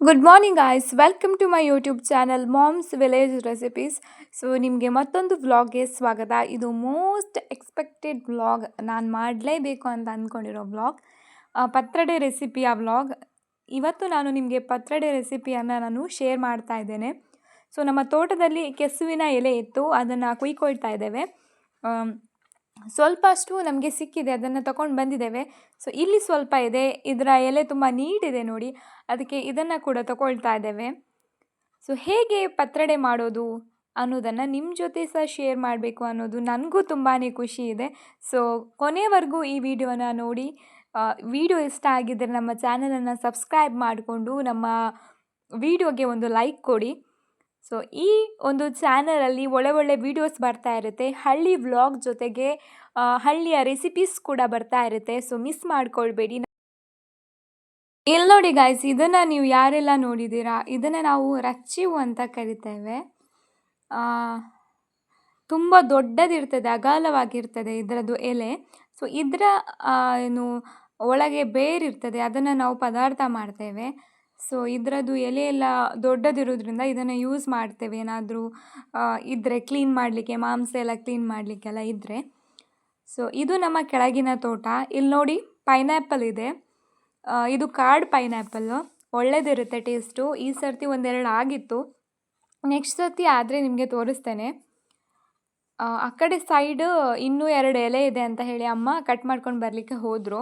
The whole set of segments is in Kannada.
Good morning guys, welcome to my YouTube channel mom's village recipes. So ನಿಮಗೆ ಮತ್ತೊಂದು ವ್ಲಾಗ್ಗೆ ಸ್ವಾಗತ. ಇದು ಮೋಸ್ಟ್ ಎಕ್ಸ್ಪೆಕ್ಟೆಡ್ ವ್ಲಾಗ್, ನಾನು ಮಾಡಲೇಬೇಕು ಅಂತ ಅಂದ್ಕೊಂಡಿರೋ ವ್ಲಾಗ್, ಪತ್ರೊಡೆ ರೆಸಿಪಿಯ ವ್ಲಾಗ್. ಇವತ್ತು ನಾನು ನಿಮಗೆ ಪತ್ರೊಡೆ ರೆಸಿಪಿಯನ್ನು ನಾನು ಶೇರ್ ಮಾಡ್ತಾ ಇದ್ದೇನೆ. ಸೊ ನಮ್ಮ ತೋಟದಲ್ಲಿ ಕೆಸುವಿನ ಎಲೆ ಇತ್ತು, ಅದನ್ನು ಕುಯ್ಕೊಳ್ತಾ ಇದ್ದೇವೆ. ಸ್ವಲ್ಪ ಅಷ್ಟು ನಮಗೆ ಸಿಕ್ಕಿದೆ, ಅದನ್ನು ತಗೊಂಡು ಬಂದಿದ್ದೇವೆ. ಸೊ ಇಲ್ಲಿ ಸ್ವಲ್ಪ ಇದೆ, ಇದರ ಎಲೆ ತುಂಬ ನೀಟಿದೆ ನೋಡಿ, ಅದಕ್ಕೆ ಇದನ್ನು ಕೂಡ ತಗೊಳ್ತಾ ಇದ್ದೇವೆ. ಸೊ ಹೇಗೆ ಪತ್ರೊಡೆ ಮಾಡೋದು ಅನ್ನೋದನ್ನು ನಿಮ್ಮ ಜೊತೆ ಸಹ ಶೇರ್ ಮಾಡಬೇಕು ಅನ್ನೋದು ನನಗೂ ತುಂಬಾ ಖುಷಿ ಇದೆ. ಸೊ ಕೊನೆಯವರೆಗೂ ಈ ವಿಡಿಯೋನ ನೋಡಿ, ವಿಡಿಯೋ ಇಷ್ಟ ಆಗಿದ್ದರೆ ನಮ್ಮ ಚಾನಲನ್ನು ಸಬ್ಸ್ಕ್ರೈಬ್ ಮಾಡಿಕೊಂಡು ನಮ್ಮ ವಿಡಿಯೋಗೆ ಒಂದು ಲೈಕ್ ಕೊಡಿ. ಸೊ ಈ ಒಂದು ಚಾನಲಲ್ಲಿ ಒಳ್ಳೆ ವೀಡಿಯೋಸ್ ಬರ್ತಾ ಇರುತ್ತೆ, ಹಳ್ಳಿ ವ್ಲಾಗ್ ಜೊತೆಗೆ ಹಳ್ಳಿಯ ರೆಸಿಪೀಸ್ ಕೂಡ ಬರ್ತಾ ಇರುತ್ತೆ. ಸೊ ಮಿಸ್ ಮಾಡ್ಕೊಳ್ಬೇಡಿ. ಇಲ್ಲಿ ನೋಡಿ ಗಾಯ್ಸ್, ಇದನ್ನು ನೀವು ಯಾರೆಲ್ಲ ನೋಡಿದ್ದೀರಾ, ಇದನ್ನು ನಾವು ರಚ್ಚಿವು ಅಂತ ಕರಿತೇವೆ. ತುಂಬ ದೊಡ್ಡದಿರ್ತದೆ, ಅಗಲವಾಗಿರ್ತದೆ ಇದರದ್ದು ಎಲೆ. ಸೊ ಇದರ ಏನು ಒಳಗೆ ಬೇರಿರ್ತದೆ, ಅದನ್ನು ನಾವು ಪದಾರ್ಥ ಮಾಡ್ತೇವೆ. ಸೊ ಇದರದ್ದು ಎಲೆ ಎಲ್ಲ ದೊಡ್ಡದಿರೋದ್ರಿಂದ ಇದನ್ನು ಯೂಸ್ ಮಾಡ್ತೇವೆ, ಏನಾದರೂ ಇದ್ದರೆ ಕ್ಲೀನ್ ಮಾಡಲಿಕ್ಕೆ, ಮಾಂಸ ಎಲ್ಲ ಕ್ಲೀನ್ ಮಾಡಲಿಕ್ಕೆಲ್ಲ ಇದ್ದರೆ. ಸೊ ಇದು ನಮ್ಮ ಕೆಳಗಿನ ತೋಟ. ಇಲ್ಲಿ ನೋಡಿ ಪೈನಾ್ಯಪಲ್ ಇದೆ, ಇದು ಕಾರ್ಡ್ ಪೈನಾ್ಯಪಲ್ಲು, ಒಳ್ಳೆದಿರುತ್ತೆ ಟೇಸ್ಟು. ಈ ಸರ್ತಿ ಒಂದೆರಡು ಆಗಿತ್ತು, ನೆಕ್ಸ್ಟ್ ಸರ್ತಿ ಆದರೆ ನಿಮಗೆ ತೋರಿಸ್ತೇನೆ. ಆ ಕಡೆ ಸೈಡ್ ಇನ್ನೂ 2 ಎಲೆ ಇದೆ ಅಂತ ಹೇಳಿ ಅಮ್ಮ ಕಟ್ ಮಾಡ್ಕೊಂಡು ಬರಲಿಕ್ಕೆ ಹೋದರು.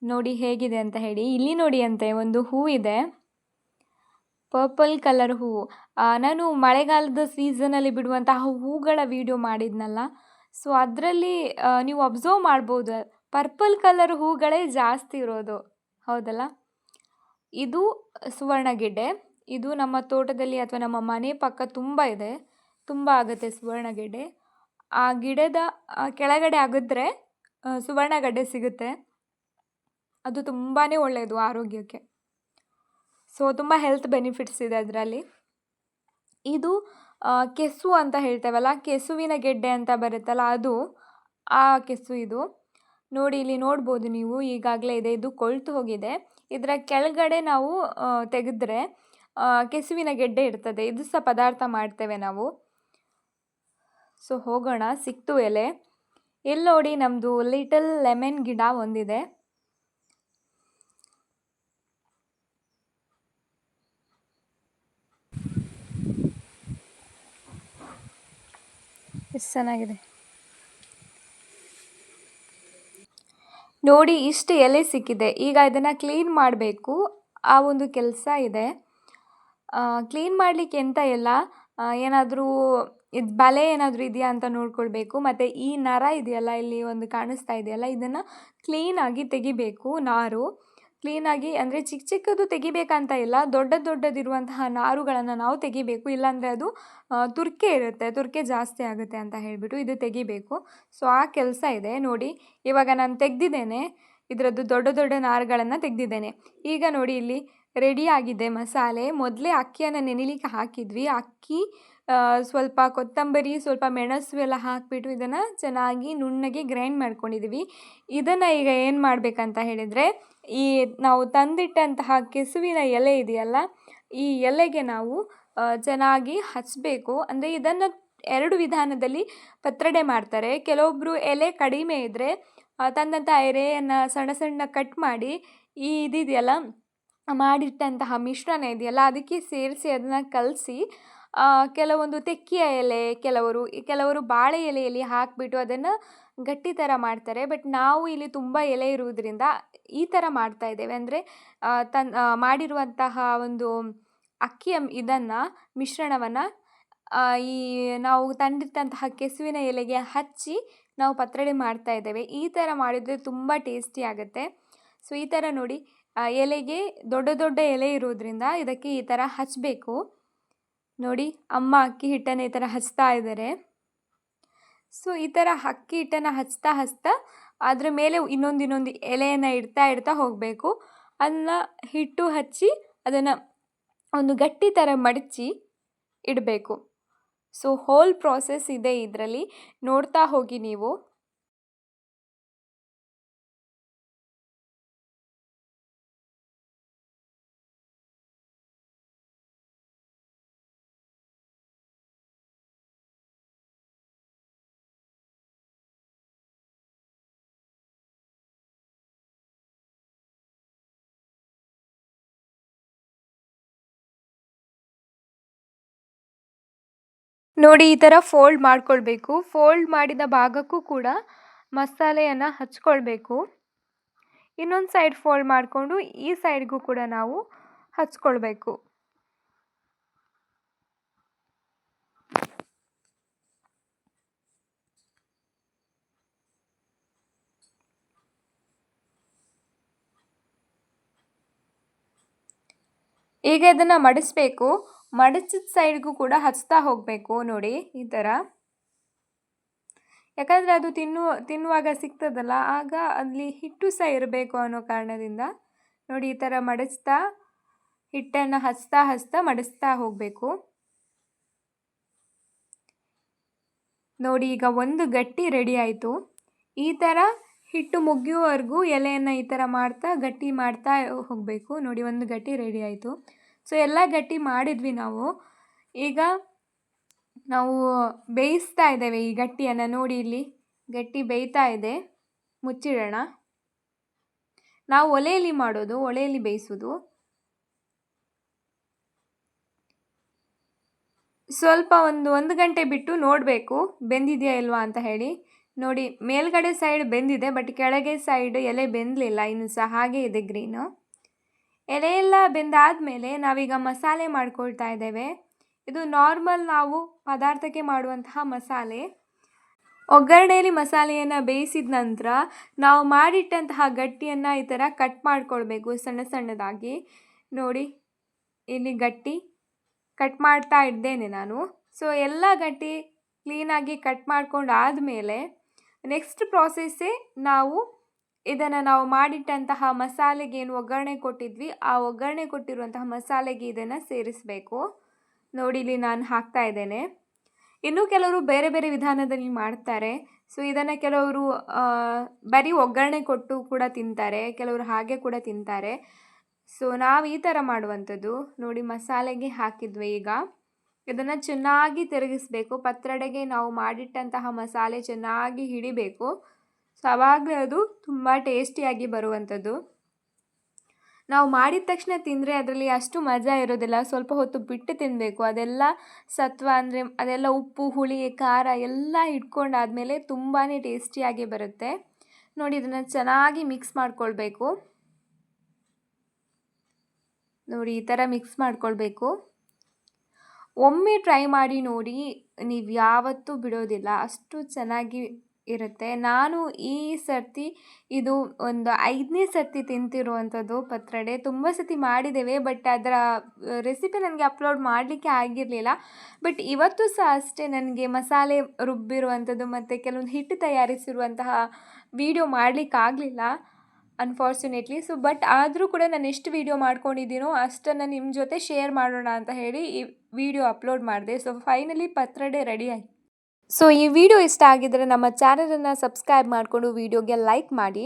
ನೋಡಿ ಹೇಗಿದೆ ಅಂತ ಹೇಳಿ. ಇಲ್ಲಿ ನೋಡಿ ಅಂತೆ ಒಂದು ಹೂ ಇದೆ, ಪರ್ಪಲ್ ಕಲರ್ ಹೂವು. ನಾನು ಮಳೆಗಾಲದ ಸೀಸನಲ್ಲಿ ಬಿಡುವಂತಹ ಹೂಗಳ ವಿಡಿಯೋ ಮಾಡಿದ್ನಲ್ಲ, ಸೊ ಅದರಲ್ಲಿ ನೀವು ಅಬ್ಸರ್ವ್ ಮಾಡ್ಬೋದು, ಪರ್ಪಲ್ ಕಲರ್ ಹೂಗಳೇ ಜಾಸ್ತಿ ಇರೋದು, ಹೌದಲ್ಲ. ಇದು ಸುವರ್ಣಗೆಡ್ಡೆ. ಇದು ನಮ್ಮ ತೋಟದಲ್ಲಿ ಅಥವಾ ನಮ್ಮ ಮನೆ ಪಕ್ಕ ತುಂಬ ಇದೆ, ತುಂಬ ಆಗುತ್ತೆ ಸುವರ್ಣಗೆಡ್ಡೆ. ಆ ಗಿಡದ ಕೆಳಗಡೆ ಅಗಿದ್ರೆ ಸುವರ್ಣಗೆಡ್ಡೆ ಸಿಗುತ್ತೆ. ಅದು ತುಂಬಾ ಒಳ್ಳೆಯದು ಆರೋಗ್ಯಕ್ಕೆ. ಸೊ ತುಂಬ ಹೆಲ್ತ್ ಬೆನಿಫಿಟ್ಸ್ ಇದೆ ಅದರಲ್ಲಿ. ಇದು ಕೆಸು ಅಂತ ಹೇಳ್ತೇವಲ್ಲ, ಕೆಸುವಿನ ಗೆಡ್ಡೆ ಅಂತ ಬರುತ್ತಲ್ಲ, ಅದು ಆ ಕೆಸು. ಇದು ನೋಡಿ, ಇಲ್ಲಿ ನೋಡ್ಬೋದು ನೀವು, ಈಗಾಗಲೇ ಇದೆ, ಇದು ಕೊಳ್ತು ಹೋಗಿದೆ. ಇದರ ಕೆಳಗಡೆ ನಾವು ತೆಗೆದ್ರೆ ಕೆಸುವಿನ ಗೆಡ್ಡೆ ಇರ್ತದೆ, ಇದು ಸಹ ಪದಾರ್ಥ ಮಾಡ್ತೇವೆ ನಾವು. ಸೊ ಹೋಗೋಣ, ಸಿಕ್ತು ಎಲೆ. ಇಲ್ಲಿ ನೋಡಿ ನಮ್ಮದು ಲಿಟಲ್ ಲೆಮನ್ ಗಿಡ ಒಂದಿದೆ. ಎಷ್ಟು ಚೆನ್ನಾಗಿದೆ ನೋಡಿ, ಇಷ್ಟು ಎಲೆ ಸಿಕ್ಕಿದೆ. ಈಗ ಇದನ್ನು ಕ್ಲೀನ್ ಮಾಡಬೇಕು, ಆ ಒಂದು ಕೆಲಸ ಇದೆ. ಕ್ಲೀನ್ ಮಾಡಲಿಕ್ಕೆ ಎಂತ ಇಲ್ಲ, ಏನಾದರೂ ಇದು ಬಲೆ ಏನಾದರೂ ಇದೆಯಾ ಅಂತ ನೋಡ್ಕೊಳ್ಬೇಕು. ಮತ್ತು ಈ ನರ ಇದೆಯಲ್ಲ, ಇಲ್ಲಿ ಒಂದು ಕಾಣಿಸ್ತಾ ಇದೆಯಲ್ಲ, ಇದನ್ನು ಕ್ಲೀನಾಗಿ ತೆಗಿಬೇಕು. ನಾರು ಕ್ಲೀನಾಗಿ, ಅಂದರೆ ಚಿಕ್ಕದು ತೆಗಿಬೇಕಂತ ಇಲ್ಲ, ದೊಡ್ಡದಿರುವಂತಹ ನಾರುಗಳನ್ನು ನಾವು ತೆಗಿಬೇಕು. ಇಲ್ಲಾಂದರೆ ಅದು ತುರ್ಕೆ ಇರುತ್ತೆ, ತುರ್ಕೆ ಜಾಸ್ತಿ ಆಗುತ್ತೆ ಅಂತ ಹೇಳಿಬಿಟ್ಟು ಇದು ತೆಗಿಬೇಕು. ಸೊ ಆ ಕೆಲಸ ಇದೆ ನೋಡಿ. ಇವಾಗ ನಾನು ತೆಗೆದಿದ್ದೇನೆ, ಇದರದ್ದು ದೊಡ್ಡ ನಾರುಗಳನ್ನು ತೆಗೆದಿದ್ದೇನೆ. ಈಗ ನೋಡಿ, ಇಲ್ಲಿ ರೆಡಿಯಾಗಿದೆ ಮಸಾಲೆ. ಮೊದಲೇ ಅಕ್ಕಿಯನ್ನು ನೆನೆಲಿಕ್ಕೆ ಹಾಕಿದ್ವಿ. ಅಕ್ಕಿ, ಸ್ವಲ್ಪ ಕೊತ್ತಂಬರಿ, ಸ್ವಲ್ಪ ಮೆಣಸು ಎಲ್ಲ ಹಾಕಿಬಿಟ್ಟು ಇದನ್ನು ಚೆನ್ನಾಗಿ ನುಣ್ಣಗೆ ಗ್ರೈಂಡ್ ಮಾಡ್ಕೊಂಡಿದ್ದೀವಿ. ಇದನ್ನು ಈಗ ಏನು ಮಾಡಬೇಕಂತ ಹೇಳಿದರೆ, ಈ ನಾವು ತಂದಿಟ್ಟಂತಹ ಕೆಸುವಿನ ಎಲೆ ಇದೆಯಲ್ಲ, ಈ ಎಲೆಗೆ ನಾವು ಚೆನ್ನಾಗಿ ಹಚ್ಚಬೇಕು. ಅಂದರೆ ಇದನ್ನು 2 ವಿಧಾನದಲ್ಲಿ ಪತ್ರೊಡೆ ಮಾಡ್ತಾರೆ. ಕೆಲವೊಬ್ಬರು ಎಲೆ ಕಡಿಮೆ ಇದ್ದರೆ ತಂದಂಥ ಎಲೆಯನ್ನು ಸಣ್ಣ ಕಟ್ ಮಾಡಿ, ಈ ಇದಿದೆಯಲ್ಲ, ಮಾಡಿಟ್ಟಂತಹ ಮಿಶ್ರಣ ಇದೆಯಲ್ಲ, ಅದಕ್ಕೆ ಸೇರಿಸಿ ಅದನ್ನು ಕಲಸಿ, ಕೆಲವೊಂದು ತೆಕ್ಕಿಯ ಎಲೆ, ಕೆಲವರು ಬಾಳೆ ಎಲೆಯಲ್ಲಿ ಹಾಕಿಬಿಟ್ಟು ಅದನ್ನು ಗಟ್ಟಿ ಥರ ಮಾಡ್ತಾರೆ. ಬಟ್ ನಾವು ಇಲ್ಲಿ ತುಂಬ ಎಲೆ ಇರುವುದರಿಂದ ಈ ಥರ ಮಾಡ್ತಾ ಇದ್ದೇವೆ. ಅಂದರೆ ಮಾಡಿರುವಂತಹ ಒಂದು ಅಕ್ಕಿಯ ಇದನ್ನು, ಮಿಶ್ರಣವನ್ನು ಈ ನಾವು ತಂದಿಟ್ಟಂತಹ ಕೆಸುವಿನ ಎಲೆಗೆ ಹಚ್ಚಿ ನಾವು ಪತ್ರೊಡೆ ಮಾಡ್ತಾ ಇದ್ದೇವೆ. ಈ ಥರ ಮಾಡಿದರೆ ತುಂಬ ಟೇಸ್ಟಿ ಆಗುತ್ತೆ. ಸೊ ಈ ಥರ ನೋಡಿ, ಎಲೆಗೆ ದೊಡ್ಡ ಎಲೆ ಇರೋದ್ರಿಂದ ಇದಕ್ಕೆ ಈ ಥರ ಹಚ್ಚಬೇಕು. ನೋಡಿ, ಅಮ್ಮ ಅಕ್ಕಿ ಹಿಟ್ಟನ್ನು ಈ ಥರ ಹಚ್ತಾ ಇದ್ದಾರೆ. ಸೊ ಈ ಥರ ಅಕ್ಕಿ ಹಿಟ್ಟನ್ನು ಹಚ್ತಾ ಅದರ ಮೇಲೆ ಇನ್ನೊಂದು ಎಲೆಯನ್ನು ಇಡ್ತಾ ಹೋಗಬೇಕು. ಅದನ್ನು ಹಿಟ್ಟು ಹಚ್ಚಿ ಅದನ್ನು ಒಂದು ಗಟ್ಟಿ ಥರ ಮಡಚಿ ಇಡಬೇಕು. ಸೊ ಹೋಲ್ ಪ್ರಾಸೆಸ್ ಇದೆ ಇದರಲ್ಲಿ, ನೋಡ್ತಾ ಹೋಗಿ ನೀವು. ನೋಡಿ ಈ ಥರ ಫೋಲ್ಡ್ ಮಾಡ್ಕೊಳ್ಬೇಕು. ಫೋಲ್ಡ್ ಮಾಡಿದ ಭಾಗಕ್ಕೂ ಕೂಡ ಮಸಾಲೆಯನ್ನು ಹಚ್ಕೊಳ್ಬೇಕು. ಇನ್ನೊಂದು ಸೈಡ್ ಫೋಲ್ಡ್ ಮಾಡಿಕೊಂಡು ಈ ಸೈಡ್ಗೂ ಕೂಡ ನಾವು ಹಚ್ಕೊಳ್ಬೇಕು. ಈಗ ಇದನ್ನು ಮಡಿಸ್ಬೇಕು. ಮಡಚಿದ ಸೈಡ್ಗೂ ಕೂಡ ಹಚ್ತಾ ಹೋಗಬೇಕು ನೋಡಿ ಈ ಥರ. ಯಾಕಂದರೆ ಅದು ತಿನ್ನುವಾಗ ಸಿಗ್ತದಲ್ಲ, ಆಗ ಅಲ್ಲಿ ಹಿಟ್ಟು ಸಹ ಇರಬೇಕು ಅನ್ನೋ ಕಾರಣದಿಂದ ನೋಡಿ ಈ ಥರ ಮಡಿಸ್ತಾ ಹಿಟ್ಟನ್ನು ಹಚ್ತಾ ಮಡಿಸ್ತಾ ಹೋಗಬೇಕು. ನೋಡಿ ಈಗ ಒಂದು ಗಟ್ಟಿ ರೆಡಿ ಆಯಿತು. ಈ ಥರ ಹಿಟ್ಟು ಮುಗಿಯುವವರೆಗೂ ಎಲೆಯನ್ನು ಈ ಥರ ಮಾಡ್ತಾ ಗಟ್ಟಿ ಮಾಡ್ತಾ ಹೋಗಬೇಕು. ನೋಡಿ ಒಂದು ಗಟ್ಟಿ ರೆಡಿ ಆಯಿತು. ಸೊ ಎಲ್ಲ ಗಟ್ಟಿ ಮಾಡಿದ್ವಿ ನಾವು. ಈಗ ನಾವು ಬೇಯಿಸ್ತಾ ಇದ್ದೇವೆ ಈ ಗಟ್ಟಿಯನ್ನು. ನೋಡಿ ಇಲ್ಲಿ ಗಟ್ಟಿ ಬೇಯ್ತಾ ಇದೆ. ಮುಚ್ಚಿಡೋಣ. ನಾವು ಒಲೆಯಲ್ಲಿ ಮಾಡೋದು, ಒಲೆಯಲ್ಲಿ ಬೇಯಿಸೋದು. ಸ್ವಲ್ಪ ಒಂದು ಗಂಟೆ ಬಿಟ್ಟು ನೋಡಬೇಕು ಬೆಂದಿದೆಯಾ ಇಲ್ವಾ ಅಂತ ಹೇಳಿ. ನೋಡಿ ಮೇಲ್ಗಡೆ ಸೈಡ್ ಬೆಂದಿದೆ, ಬಟ್ ಕೆಳಗೆ ಸೈಡ್ ಎಲೆ ಬೆಂದಲಿಲ್ಲ, ಇನ್ನು ಸಹ ಹಾಗೆ ಇದೆ ಗ್ರೀನು. ಎಲೆ ಎಲ್ಲ ಬೆಂದಾದಮೇಲೆ ನಾವೀಗ ಮಸಾಲೆ ಮಾಡ್ಕೊಳ್ತಾ ಇದ್ದೇವೆ. ಇದು ನಾರ್ಮಲ್ ನಾವು ಪದಾರ್ಥಕ್ಕೆ ಮಾಡುವಂತಹ ಮಸಾಲೆ. ಒಗ್ಗರಣೆಯಲ್ಲಿ ಮಸಾಲೆಯನ್ನು ಬೇಯಿಸಿದ ನಂತರ ನಾವು ಮಾಡಿಟ್ಟಂತಹ ಗಟ್ಟಿಯನ್ನು ಈ ಥರ ಕಟ್ ಮಾಡ್ಕೊಳ್ಬೇಕು ಸಣ್ಣದಾಗಿ. ನೋಡಿ ಇಲ್ಲಿ ಗಟ್ಟಿ ಕಟ್ ಮಾಡ್ತಾ ಇದ್ದೇನೆ ನಾನು. ಸೊ ಎಲ್ಲ ಗಟ್ಟಿ ಕ್ಲೀನಾಗಿ ಕಟ್ ಮಾಡ್ಕೊಂಡು ಆದಮೇಲೆ ನೆಕ್ಸ್ಟ್ ಪ್ರಾಸೆಸ್ಸೇ ನಾವು ಇದನ್ನು ನಾವು ಮಾಡಿಟ್ಟಂತಹ ಮಸಾಲೆಗೆ ಏನು ಒಗ್ಗರಣೆ ಕೊಟ್ಟಿದ್ವಿ, ಆ ಒಗ್ಗರಣೆ ಕೊಟ್ಟಿರುವಂತಹ ಮಸಾಲೆಗೆ ಇದನ್ನು ಸೇರಿಸಬೇಕು. ನೋಡಿ ಇಲ್ಲಿ ನಾನು ಹಾಕ್ತಾ ಇದ್ದೇನೆ. ಇನ್ನೂ ಕೆಲವರು ಬೇರೆ ಬೇರೆ ವಿಧಾನದಲ್ಲಿ ಮಾಡ್ತಾರೆ. ಸೊ ಇದನ್ನು ಕೆಲವರು ಬರೀ ಒಗ್ಗರಣೆ ಕೊಟ್ಟು ಕೂಡ ತಿಂತಾರೆ, ಕೆಲವರು ಹಾಗೆ ಕೂಡ ತಿಂತಾರೆ. ಸೊ ನಾವು ಈ ಥರ ಮಾಡುವಂಥದ್ದು. ನೋಡಿ ಮಸಾಲೆಗೆ ಹಾಕಿದ್ವಿ. ಈಗ ಇದನ್ನು ಚೆನ್ನಾಗಿ ತಿರುಗಿಸ್ಬೇಕು. ಪತ್ರೊಡೆಗೆ ನಾವು ಮಾಡಿಟ್ಟಂತಹ ಮಸಾಲೆ ಚೆನ್ನಾಗಿ ಹಿಡಿಬೇಕು. ಸೊ ಆವಾಗಲೇ ಅದು ತುಂಬ ಟೇಸ್ಟಿಯಾಗಿ ಬರುವಂಥದ್ದು. ನಾವು ಮಾಡಿದ ತಕ್ಷಣ ತಿಂದರೆ ಅದರಲ್ಲಿ ಅಷ್ಟು ಮಜಾ ಇರೋದಿಲ್ಲ. ಸ್ವಲ್ಪ ಹೊತ್ತು ಬಿಟ್ಟು ತಿನ್ನಬೇಕು. ಅದೆಲ್ಲ ಸತ್ವ ಅಂದರೆ ಅದೆಲ್ಲ ಉಪ್ಪು, ಹುಳಿ, ಖಾರ ಎಲ್ಲ ಇಟ್ಕೊಂಡಾದಮೇಲೆ ತುಂಬಾ ಟೇಸ್ಟಿಯಾಗಿ ಬರುತ್ತೆ. ನೋಡಿ ಇದನ್ನು ಚೆನ್ನಾಗಿ ಮಿಕ್ಸ್ ಮಾಡ್ಕೊಳ್ಬೇಕು. ನೋಡಿ ಈ ಥರ ಮಿಕ್ಸ್ ಮಾಡ್ಕೊಳ್ಬೇಕು. ಒಮ್ಮೆ ಟ್ರೈ ಮಾಡಿ ನೋಡಿ, ನೀವು ಯಾವತ್ತೂ ಬಿಡೋದಿಲ್ಲ, ಅಷ್ಟು ಚೆನ್ನಾಗಿ ಇರುತ್ತೆ. ನಾನು ಈ ಸರ್ತಿ ಇದು ಒಂದು 5ನೇ ಸರ್ತಿ ತಿಂತಿರುವಂಥದ್ದು ಪತ್ರೊಡೆ. ತುಂಬ ಸತಿ ಮಾಡಿದ್ದೇವೆ, ಬಟ್ ಅದರ ರೆಸಿಪಿ ನನಗೆ ಅಪ್ಲೋಡ್ ಮಾಡಲಿಕ್ಕೆ ಆಗಿರಲಿಲ್ಲ. ಬಟ್ ಇವತ್ತು ಸಹ ಅಷ್ಟೇ ನನಗೆ ಮಸಾಲೆ ರುಬ್ಬಿರುವಂಥದ್ದು ಮತ್ತು ಕೆಲವೊಂದು ಹಿಟ್ಟು ತಯಾರಿಸಿರುವಂತಹ ವಿಡಿಯೋ ಮಾಡಲಿಕ್ಕಾಗಲಿಲ್ಲ ಅನ್ಫಾರ್ಚುನೇಟ್ಲಿ. ಸೊ ಬಟ್ ಆದರೂ ಕೂಡ ನಾನು ಎಷ್ಟು ವಿಡಿಯೋ ಮಾಡ್ಕೊಂಡಿದ್ದೀನೋ ಅಷ್ಟನ್ನು ನಿಮ್ಮ ಜೊತೆ ಶೇರ್ ಮಾಡೋಣ ಅಂತ ಹೇಳಿ ಈ ವಿಡಿಯೋ ಅಪ್ಲೋಡ್ ಮಾಡಿದೆ. ಸೊ ಫೈನಲಿ ಪತ್ರೊಡೆ ರೆಡಿ ಆಯಿತು. ಸೊ ಈ ವಿಡಿಯೋ ಇಷ್ಟ ಆಗಿದ್ದರೆ ನಮ್ಮ ಚಾನಲನ್ನು ಸಬ್ಸ್ಕ್ರೈಬ್ ಮಾಡಿಕೊಂಡು ವಿಡಿಯೋಗೆ ಲೈಕ್ ಮಾಡಿ.